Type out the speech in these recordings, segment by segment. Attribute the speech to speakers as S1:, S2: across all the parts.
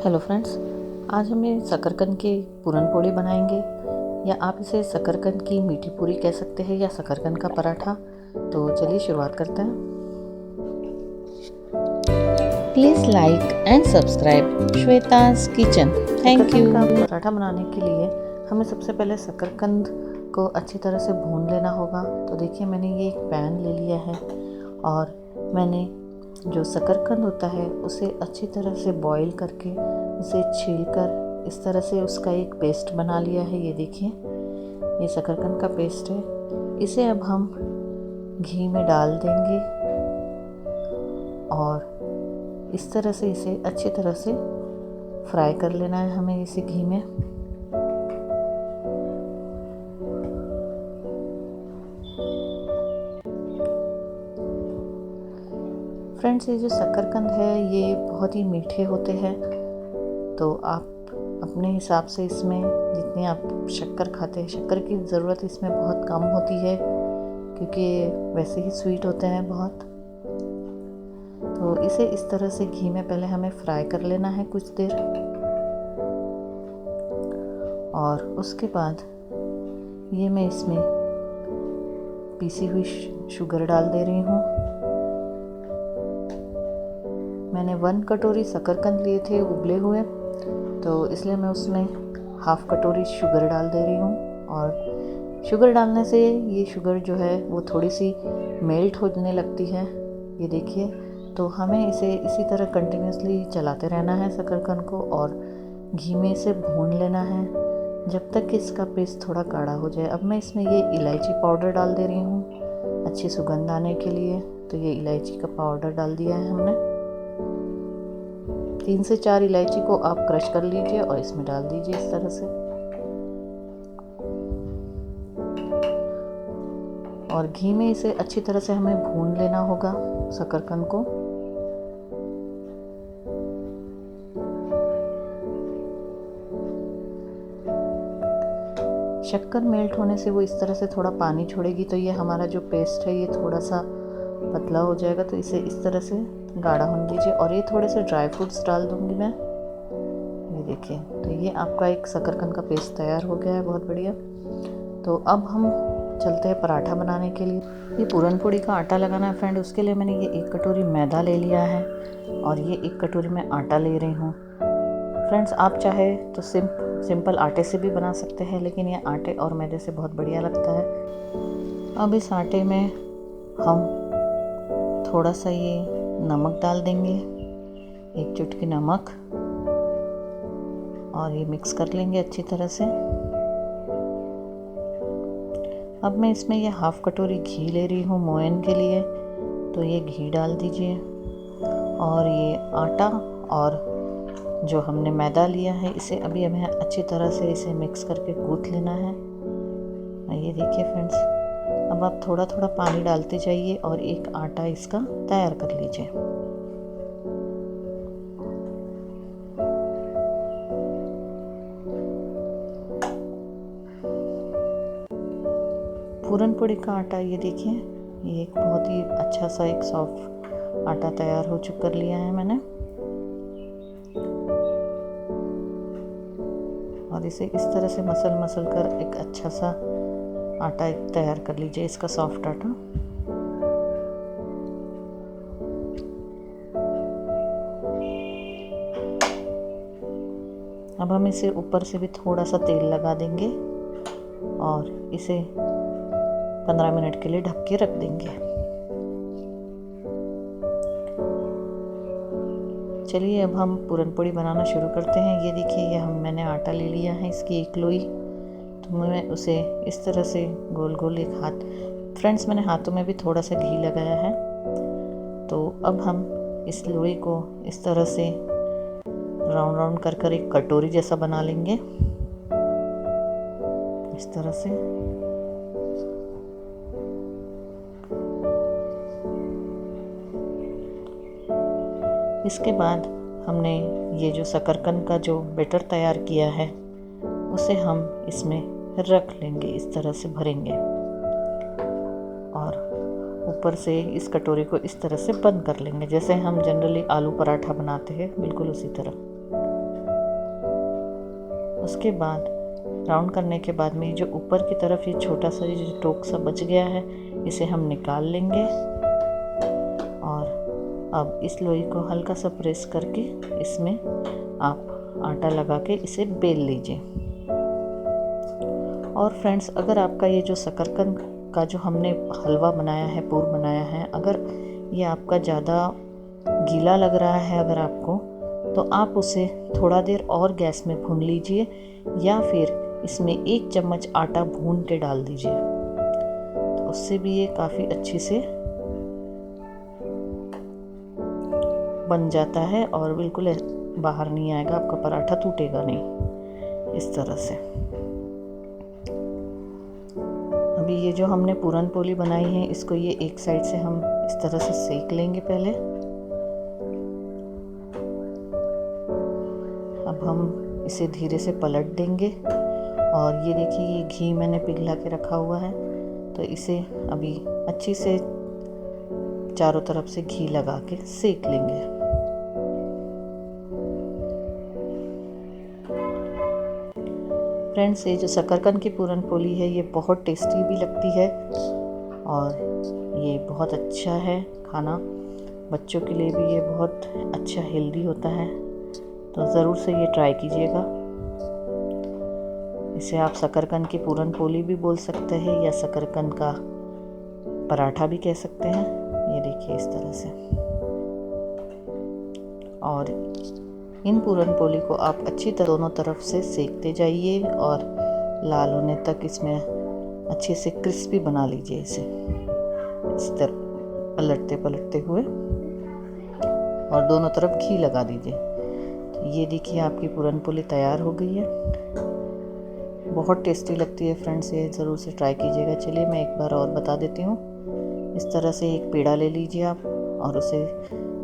S1: Hello friends, आज हम शकरकंद की पूरन पोली बनाएंगे या आप इसे शकरकंद की मीठी पूरी कह सकते हैं या शकरकंद का पराठा। तो चलिए शुरुआत करते हैं। Please like and subscribe Shweta's kitchen. Thank you. Paratha बनाने के लिए हमें सबसे पहले शकरकंद को अच्छी तरह से भून लेना होगा। तो देखिए, मैंने ये एक पैन ले लिया है और मैंने जो शकरकंद होता है उसे अच्छी तरह से बॉईल करके उसे छीलकर इस तरह से उसका एक पेस्ट बना लिया है। ये देखिए, ये शकरकंद का पेस्ट है। इसे अब हम घी में डाल देंगे और इस तरह से इसे अच्छी तरह से फ्राई कर लेना है हमें इसे घी में। फ्रेंड्स, ये जो शकरकंद है ये बहुत ही मीठे होते हैं, तो आप अपने हिसाब से इसमें जितनी आप शक्कर खाते हैं, शक्कर की ज़रूरत इसमें बहुत कम होती है क्योंकि वैसे ही स्वीट होते हैं बहुत। तो इसे इस तरह से घी में पहले हमें फ्राई कर लेना है कुछ देर, और उसके बाद ये मैं इसमें पीसी हुई शुगर डाल दे रही हूँ। मैंने 1 कटोरी शकरकंद लिए थे उबले हुए, तो इसलिए मैं उसमें हाफ कटोरी शुगर डाल दे रही हूँ। और शुगर डालने से ये शुगर जो है वो थोड़ी सी मेल्ट होने लगती है। ये देखिए, तो हमें इसे इसी तरह कंटिन्यूसली चलाते रहना है शकरकंद को और घी में इसे भून लेना है जब तक कि इसका पेस्ट थोड़ा गाढ़ा हो जाए। अब मैं इसमें ये इलायची पाउडर डाल दे रही हूँ अच्छी सुगंध आने के लिए। तो ये इलायची का पाउडर डाल दिया है हमने। 3 से 4 इलायची को आप क्रश कर लीजिए और इसमें डाल दीजिए इस तरह से। और घी में इसे अच्छी तरह से हमें भून लेना होगा शकरकंद को। शक्कर मेल्ट होने से वो इस तरह से थोड़ा पानी छोड़ेगी, तो ये हमारा जो पेस्ट है ये थोड़ा सा पतला हो जाएगा। तो इसे इस तरह से गाढ़ा होने दीजिए और ये थोड़े से ड्राई फ्रूट्स डाल दूंगी मैं। ये देखिए, तो ये आपका एक शकरकंद का पेस्ट तैयार हो गया है, बहुत बढ़िया। तो अब हम चलते हैं पराठा बनाने के लिए। ये पूरन पोली का आटा लगाना है फ्रेंड, उसके लिए मैंने ये 1 कटोरी मैदा ले लिया है और ये 1 कटोरी मैं आटा ले रही हूँ। फ्रेंड्स, आप चाहे तो सिंपल आटे से भी बना सकते हैं, लेकिन ये आटे और मैदे से बहुत बढ़िया लगता है। अब इस आटे में हम थोड़ा सा ये नमक डाल देंगे, 1 चुटकी नमक, और ये मिक्स कर लेंगे अच्छी तरह से। अब मैं इसमें ये हाफ कटोरी घी ले रही हूँ मोयन के लिए, तो ये घी डाल दीजिए। और ये आटा और जो हमने मैदा लिया है इसे अभी हमें अच्छी तरह से इसे मिक्स करके गूँथ लेना है। ये देखिए फ्रेंड्स, अब आप थोड़ा थोड़ा पानी डालते जाइए और एक आटा इसका तैयार कर लीजिए। पूरन पोली का आटा, ये देखिए, ये एक बहुत ही अच्छा सा एक सॉफ्ट आटा तैयार हो चुका कर लिया है मैंने। और इसे इस तरह से मसल कर एक अच्छा सा आटा तैयार कर लीजिए, इसका सॉफ्ट आटा। अब हम इसे ऊपर से भी थोड़ा सा तेल लगा देंगे और इसे 15 मिनट के लिए ढक के रख देंगे। चलिए, अब हम पूरन पोली बनाना शुरू करते हैं। ये देखिए, ये मैंने आटा ले लिया है, इसकी एक लोई। तो मैं उसे इस तरह से गोल गोल एक हाथ, फ्रेंड्स मैंने हाथों में भी थोड़ा सा घी लगाया है। तो अब हम इस लोई को इस तरह से राउंड राउंड कर एक कटोरी जैसा बना लेंगे इस तरह से। इसके बाद हमने ये जो शकरकंद का जो बैटर तैयार किया है उसे हम इसमें रख लेंगे, इस तरह से भरेंगे और ऊपर से इस कटोरी को इस तरह से बंद कर लेंगे, जैसे हम जनरली आलू पराठा बनाते हैं, बिल्कुल उसी तरह। उसके बाद राउंड करने के बाद में जो ऊपर की तरफ ये छोटा सा जो टोक सा बच गया है इसे हम निकाल लेंगे। और अब इस लोई को हल्का सा प्रेस करके इसमें आप आटा लगा के इसे बेल लीजिए। और फ्रेंड्स, अगर आपका ये जो शकरकंद का जो हमने हलवा बनाया है, पूर बनाया है, अगर ये आपका ज़्यादा गीला लग रहा है अगर आपको, तो आप उसे थोड़ा देर और गैस में भून लीजिए या फिर इसमें 1 चम्मच आटा भून के डाल दीजिए, तो उससे भी ये काफ़ी अच्छी से बन जाता है और बिल्कुल बाहर नहीं आएगा, आपका पराठा टूटेगा नहीं। इस तरह से अभी ये जो हमने पूरन पोली बनाई है इसको ये एक साइड से हम इस तरह से सेक लेंगे पहले। अब हम इसे धीरे से पलट देंगे और ये देखिए ये घी मैंने पिघला के रखा हुआ है, तो इसे अभी अच्छी से चारों तरफ से घी लगा के सेक लेंगे। फ्रेंड्स, ये जो शकरकंद की पूरन पोली है ये बहुत टेस्टी भी लगती है और ये बहुत अच्छा है खाना, बच्चों के लिए भी ये बहुत अच्छा हेल्दी होता है, तो ज़रूर से ये ट्राई कीजिएगा। इसे आप शकरकंद की पूरन पोली भी बोल सकते हैं या शकरकंद का पराठा भी कह सकते हैं। ये देखिए इस तरह से। और इन पूरन पोली को आप अच्छी तरह दोनों तरफ से सेकते जाइए और लाल होने तक इसमें अच्छे से क्रिस्पी बना लीजिए इसे, इस तरह पलटते पलटते हुए और दोनों तरफ घी लगा दीजिए। तो ये देखिए आपकी पूरन पोली तैयार हो गई है, बहुत टेस्टी लगती है फ्रेंड्स, ये ज़रूर से ट्राई कीजिएगा। चलिए मैं एक बार और बता देती हूँ। इस तरह से एक पेड़ा ले लीजिए आप और उसे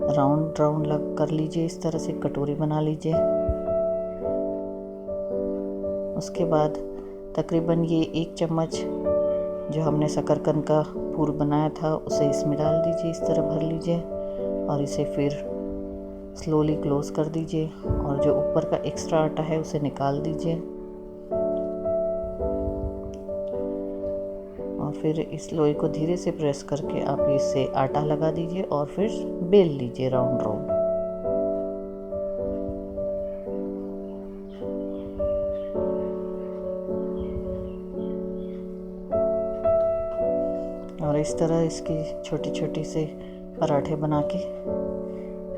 S1: राउंड राउंड लग कर लीजिए, इस तरह से कटोरी बना लीजिए। उसके बाद तकरीबन ये 1 चम्मच जो हमने शकरकंद का पूर बनाया था उसे इसमें डाल दीजिए, इस तरह भर लीजिए और इसे फिर स्लोली क्लोज कर दीजिए और जो ऊपर का एक्स्ट्रा आटा है उसे निकाल दीजिए और फिर इस लोई को धीरे से प्रेस करके आप इससे आटा लगा दीजिए और फिर बेल लीजिए राउंड राउंड। और इस तरह इसकी छोटी छोटी से पराठे बना के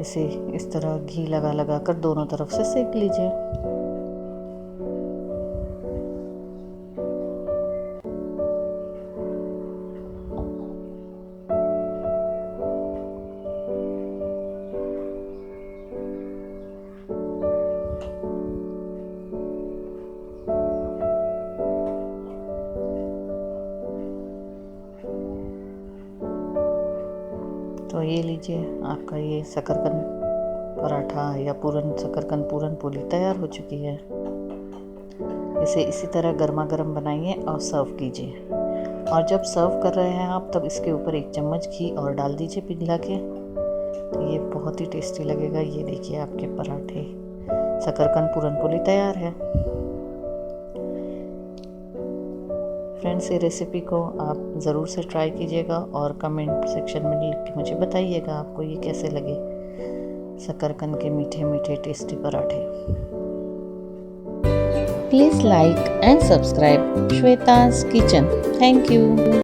S1: इसे इस तरह घी लगा लगा कर दोनों तरफ से सेक लीजिए। तो ये लीजिए आपका ये शकरकंद पराठा या शकरकंद पूरन पोली तैयार हो चुकी है। इसे इसी तरह गर्मा गर्म बनाइए और सर्व कीजिए। और जब सर्व कर रहे हैं आप तब इसके ऊपर 1 चम्मच घी और डाल दीजिए पिघला के, तो ये बहुत ही टेस्टी लगेगा। ये देखिए आपके पराठे शकरकंद पूरन पोली तैयार है। फ्रेंड्स, ये रेसिपी को आप ज़रूर से ट्राई कीजिएगा और कमेंट सेक्शन में लिख के मुझे बताइएगा आपको ये कैसे लगे शकरकंद के मीठे मीठे टेस्टी पराठे। Please like and subscribe Shweta's kitchen. Thank you.